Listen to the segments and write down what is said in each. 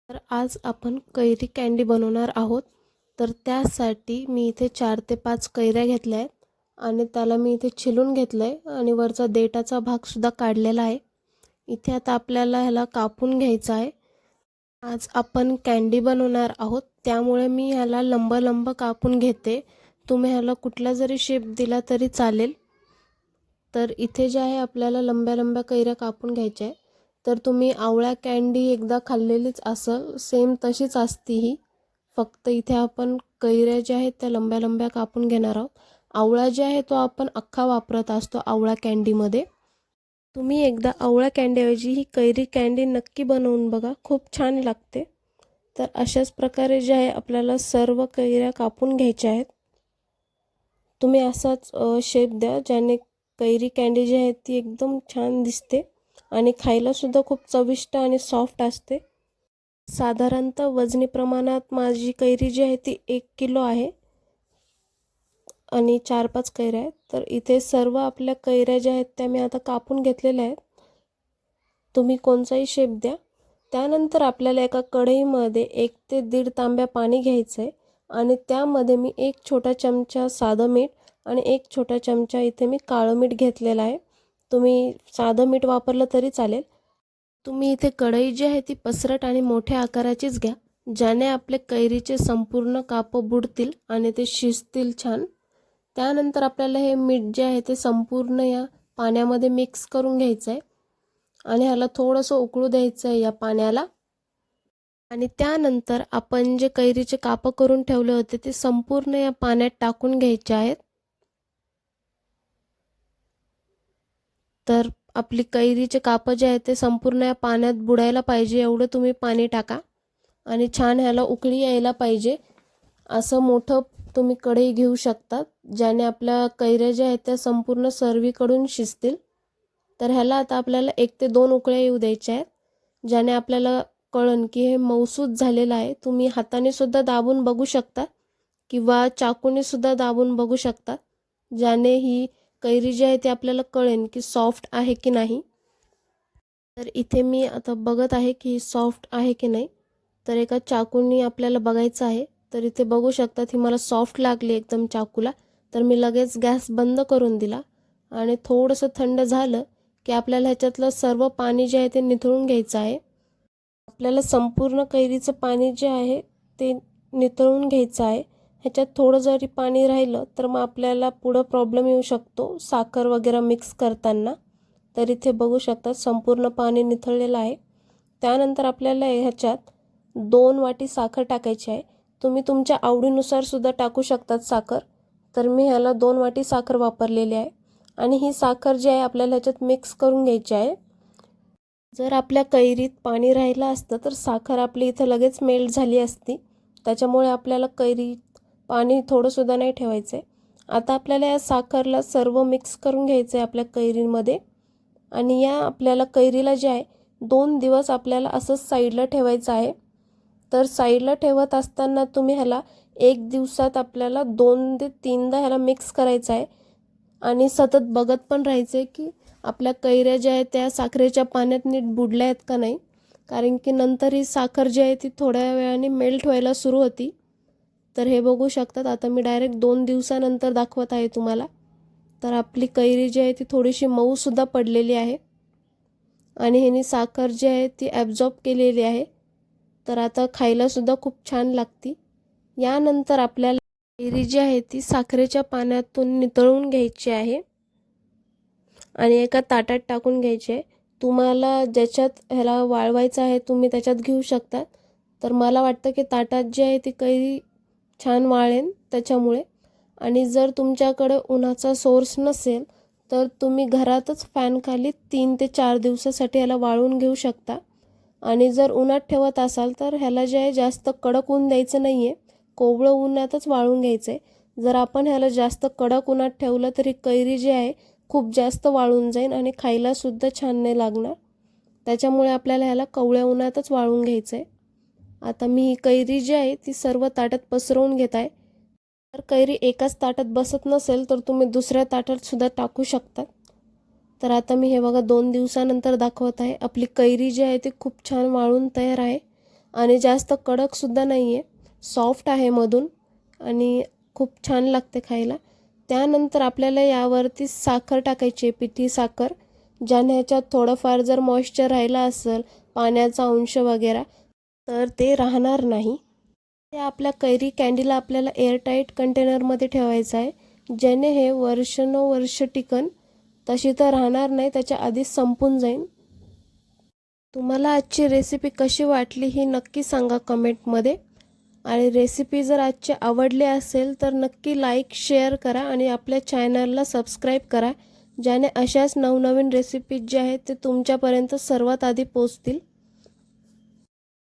तर आज आपण कैरी कँडी बनवणार आहोत. तर त्यासाठी मी इथे 4 ते 5 कैऱ्या घेतल्या आहेत आणि त्याला मी इथे छिलून घेतलं आहे आणि वरचा देठाचा भागसुद्धा काढलेला आहे. इथे आता आपल्याला ह्याला कापून घ्यायचं आहे. आज आपण कँडी बनवणार आहोत, त्यामुळे मी ह्याला लंब कापून घेते. तुम्ही ह्याला कुठला जरी शेप दिला तरी चालेल. तर इथे जे आहे आपल्याला लंब्या कैऱ्या कापून घ्यायच्या आहे. तर तुम्ही आवळा कँडी एकदा खाल्लेलीच असेल, सेम तशीच असती ही. फक्त इथे आपण कैऱ्या ज्या आहेत त्या लंब्या कापून घेणार आहोत. आवळा जे आहे तो आपण अख्खा वापरत असतो आवळा कँडीमध्ये. तुम्ही एकदा आवळा कँडीऐवजी ही कैरी कँडी नक्की बनवून बघा, खूप छान लागते. तर अशाच प्रकारे जे आहे आपल्याला सर्व कैऱ्या कापून घ्यायच्या आहेत. तुम्ही असाच शेप द्या ज्याने कैरी कँडी जी आहे ती एकदम छान दिसते आणि खायला सुद्धा खूप चविष्ट आणि सॉफ्ट असते. साधारणतः वजनी प्रमाणात माझी कैरी जी आहे ती 1 किलो आहे आणि 4-5 कैऱ्या आहेत. तर इथे सर्व आपल्या कैऱ्या ज्या आहेत त्या मी आता कापून घेतलेल्या आहेत. तुम्ही कोणताही शेप द्या. त्यानंतर आपल्याला एका कढईमध्ये 1 ते 1.5 तांब्या पाणी घ्यायचं आहे आणि त्यामध्ये मी 1 छोटा चमचा साधं मीठ आणि 1 छोटा चमचा इथे मी काळं मीठ घेतलेलं आहे. तुम्ही साधं मीठ वापरलं तरी चालेल. तुम्ही इथे कढई जी आहे ती पसरट आणि मोठ्या आकाराचीच घ्या, ज्याने आपले कैरीचे संपूर्ण कापं बुडतील आणि ते शिजतील छान. त्यानंतर आपल्याला हे मीठ जे आहे ते संपूर्ण या पाण्यामध्ये मिक्स करून घ्यायचं आहे आणि ह्याला थोडंसं उकळू द्यायचं आहे या पाण्याला. आणि त्यानंतर आपण जे कैरीचे कापं करून ठेवले होते ते संपूर्ण या पाण्यात टाकून घ्यायचे आहेत. तर आपली कैरीचे कापं जे आहेत ते संपूर्ण या पाण्यात बुडायला पाहिजे एवढं तुम्ही पाणी टाका आणि छान ह्याला उकळी यायला पाहिजे. असं मोठं तुम्ही कढई घेऊ शकता ज्याने आपल्या कैऱ्या ज्या आहेत त्या संपूर्ण सर्वीकडून शिजतील. तर ह्याला आता आपल्याला 1 ते 2 उकळ्या येऊ द्यायच्या आहेत, ज्याने आपल्याला कळन की हे मऊसूत झालेलं आहे. तुम्ही हाताने सुद्धा दाबून बघू शकता किंवा चाकूने सुद्धा दाबून बघू शकता, ज्याने ही कैरी जी आहे ती आपल्याला कळेल की सॉफ्ट आहे की नाही. तर इथे मी आता बघत आहे की सॉफ्ट आहे की नाही. तर एका चाकूने आपल्याला बघायचं आहे. तर इथे बघू शकता ही मला सॉफ्ट लागली एकदम चाकूला. तर मी लगेच गॅस बंद करून दिला आणि थोडंसं थंड झालं की आपल्याला ह्याच्यातलं सर्व पाणी जे आहे ते निथळून घ्यायचं आहे. आपल्याला संपूर्ण कैरीचं पाणी जे आहे ते निथळून घ्यायचं आहे. ह्याच्यात थोडं जरी पाणी राहिलं तर मग आपल्याला पुढं प्रॉब्लेम येऊ शकतो साखर वगैरे मिक्स करताना. तर इथे बघू शकता संपूर्ण पाणी निथळलेलं आहे. त्यानंतर आपल्याला ह्याच्यात 2 वाटी साखर टाकायची आहे. तुम्ही तुमच्या आवडीनुसार सुद्धा टाकू शकतात साखर. तर मी ह्याला 2 वाटी साखर वापरलेली आहे आणि ही साखर जी आहे आपल्याला ह्याच्यात मिक्स करून घ्यायची आहे. जर आपल्या कैरीत पाणी राहिलं असतं तर साखर आपली इथं लगेच मेल्ट झाली असती. त्याच्यामुळे आपल्याला कैरीत पाणी थोडंसुद्धा नाही ठेवायचं आहे. आता आपल्याला या साखरला सर्व मिक्स करून घ्यायचं आहे आपल्या कैरीमध्ये आणि या आपल्याला कैरीला जे आहे 2 दिवस आपल्याला असंच साईडला ठेवायचं आहे. तर साईडला ठेवत असताना तुम्ही ह्याला 1 दिवसात आपल्याला 2 ते 3दा ह्याला मिक्स करायचं आहे आणि सतत बघत पण राहायचं आहे की आपल्या कैऱ्या ज्या आहेत त्या साखरेच्या पाण्यात नीट बुडल्या आहेत का नाही. कारण की नंतर ही साखर जी आहे ती थोड्या वेळाने मेल्ट व्हायला सुरू होती. तर हे बघू शकतात आता मी डायरेक्ट 2 दिवसानंतर दाखवत आहे तुम्हाला. तर आपली कैरी जी आहे ती थोडीशी मऊसुद्धा पडलेली आहे आणि ह्यानी साखर जी आहे ती ॲब्झॉर्ब केलेली आहे. तर आता खायलासुद्धा खूप छान लागते. यानंतर आपल्याला कैरी जी आहे ती साखरेच्या पाण्यातून नितळून घ्यायची आहे आणि एका ताटात टाकून घ्यायची आहे. तुम्हाला ज्याच्यात ह्याला वाळवायचं आहे तुम्ही त्याच्यात घेऊ शकता. तर मला वाटतं की ताटात जी आहे ती कैरी छान वाळेल त्याच्यामुळे. आणि जर तुमच्याकडे उन्हाचा सोर्स नसेल तर तुम्ही घरातच फॅनखाली 3 ते 4 दिवसासाठी ह्याला वाळवून घेऊ शकता. आणि जर उन्हात ठेवत असाल तर ह्याला जे आहे जास्त कडक ऊन द्यायचं नाही आहे, कोवळं उन्हातच वाळवून घ्यायचं आहे. जर आपण ह्याला जास्त कडक उन्हात ठेवलं तरी कैरी जी आहे खूप जास्त वाळून जाईल आणि खायलासुद्धा छान नाही लागणार. त्याच्यामुळे आपल्याला ह्याला कोवळ्या उन्हातच वाळवून घ्यायचं आहे. आता मी ही कैरी जी आहे ती सर्व ताटात पसरवून घेत आहे. जर कैरी एकाच ताटात बसत नसेल तर तुम्ही दुसऱ्या ताटात सुद्धा टाकू शकता. तर आता मी हे बघा 2 दिवसानंतर दाखवत आहे. आपली कैरी जी आहे ती खूप छान वाळून तयार आहे आणि जास्त कडकसुद्धा नाही आहे, सॉफ्ट आहे मधून आणि खूप छान लागते खायला. त्यानंतर आपल्याला यावरती साखर टाकायची आहे, पिठी साखर, ज्याने ह्याच्यात थोडंफार जर मॉइश्चर राहिला असेल, पाण्याचा अंश वगैरे, तर ते राहणार नाही. हे आपल्या कैरी कँडीला आपल्याला एअरटाईट कंटेनरमध्ये ठेवायचं आहे, ज्याने हे वर्षानुवर्ष टिकन. तशी तर राहणार नाही, त्याच्या आधीच संपून जाईल. तुम्हाला आजची रेसिपी कशी वाटली ही नक्की सांगा कमेंटमध्ये. आणि रेसिपी जर आजची आवडली असेल तर नक्की लाईक शेअर करा आणि आपल्या चॅनलला सबस्क्राईब करा, ज्याने अशाच नवनवीन रेसिपी जे आहेत ते तुमच्यापर्यंत सर्वात आधी पोहोचतील.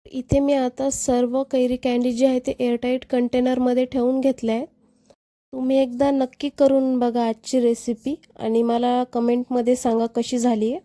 इथे मी आता सर्व कैरी कँडी जे आहे ते एअरटाईट कंटेनरमध्ये ठेवून घेतले आहे. तुम्ही एकदा नक्की करून बघा आजची रेसिपी आणि मला कमेंटमध्ये सांगा कशी झाली आहे.